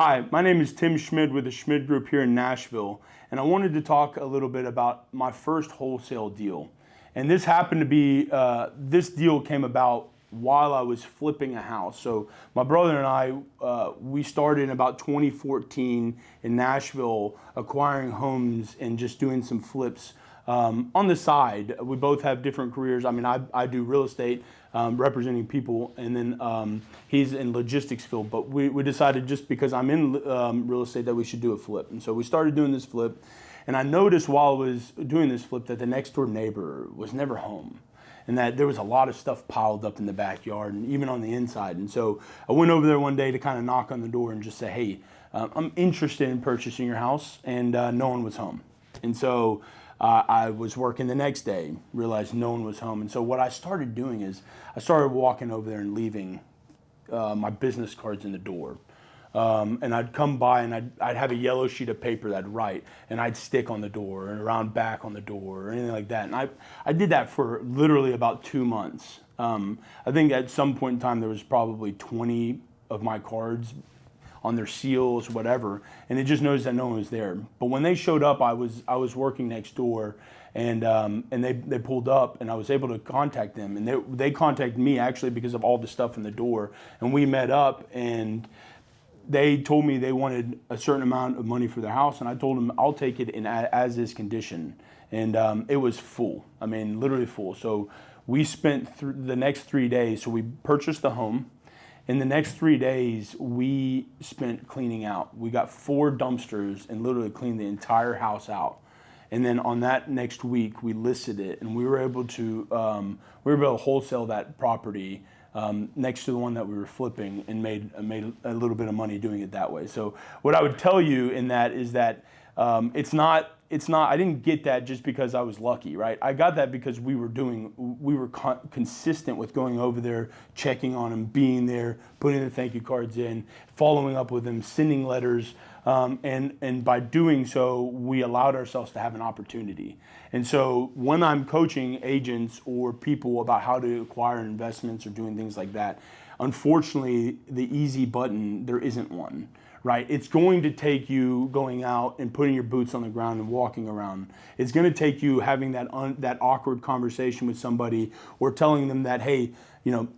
Hi, my name is Tim Schmid with the Schmid Group here in Nashville, and I wanted to talk a little bit about my first wholesale deal. And this happened to be, this deal came about while I was flipping a house. So my brother and I, we started in about 2014 in Nashville acquiring homes and just doing some flips on the side. We both have different careers. I mean, I do real estate, representing people, and then he's in logistics field. But we decided just because I'm in real estate that we should do a flip. And so we started doing this flip. And I noticed while I was doing this flip that the next door neighbor was never home, and that there was a lot of stuff piled up in the backyard and even on the inside. And so I went over there one day to kind of knock on the door and just say, hey, I'm interested in purchasing your house, and no one was home. And so I was working the next day, realized no one was home. And so what I started doing is I started walking over there and leaving my business cards in the door. And I'd come by and I'd have a yellow sheet of paper that I'd write, and I'd stick on the door and around back on the door or anything like that. And I did that for literally about 2 months. I think at some point in time there was probably 20 of my cards on their seals, whatever, and it just noticed that no one was there. But when they showed up, I was working next door, and they pulled up, and I was able to contact them, and they contacted me actually because of all the stuff in the door, and we met up, and they told me they wanted a certain amount of money for their house, and I told them I'll take it in as is condition, and it was full. I mean, literally full. So we spent the next 3 days. So we purchased the home. In the next 3 days, we spent cleaning out. We got 4 dumpsters and literally cleaned the entire house out. And then on that next week, we listed it, and we were able to wholesale that property next to the one that we were flipping, and made a little bit of money doing it that way. So what I would tell you in that is that it's not. I didn't get that just because I was lucky, right? I got that because we were consistent with going over there, checking on them, being there, putting the thank you cards in, following up with them, sending letters, and by doing so, we allowed ourselves to have an opportunity. And so when I'm coaching agents or people about how to acquire investments or doing things like that, unfortunately, the easy button, there isn't one. Right? It's going to take you going out and putting your boots on the ground and walking around. It's going to take you having that awkward conversation with somebody, or telling them that, hey,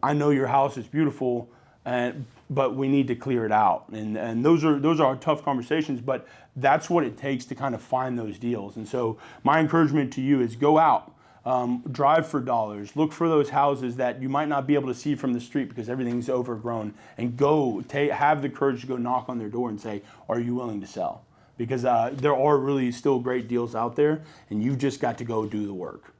I know your house is beautiful, but we need to clear it out. And those are tough conversations, but that's what it takes to kind of find those deals. And so my encouragement to you is go out. Drive for dollars, look for those houses that you might not be able to see from the street because everything's overgrown, and have the courage to go knock on their door and say, are you willing to sell? Because there are really still great deals out there, and you've just got to go do the work.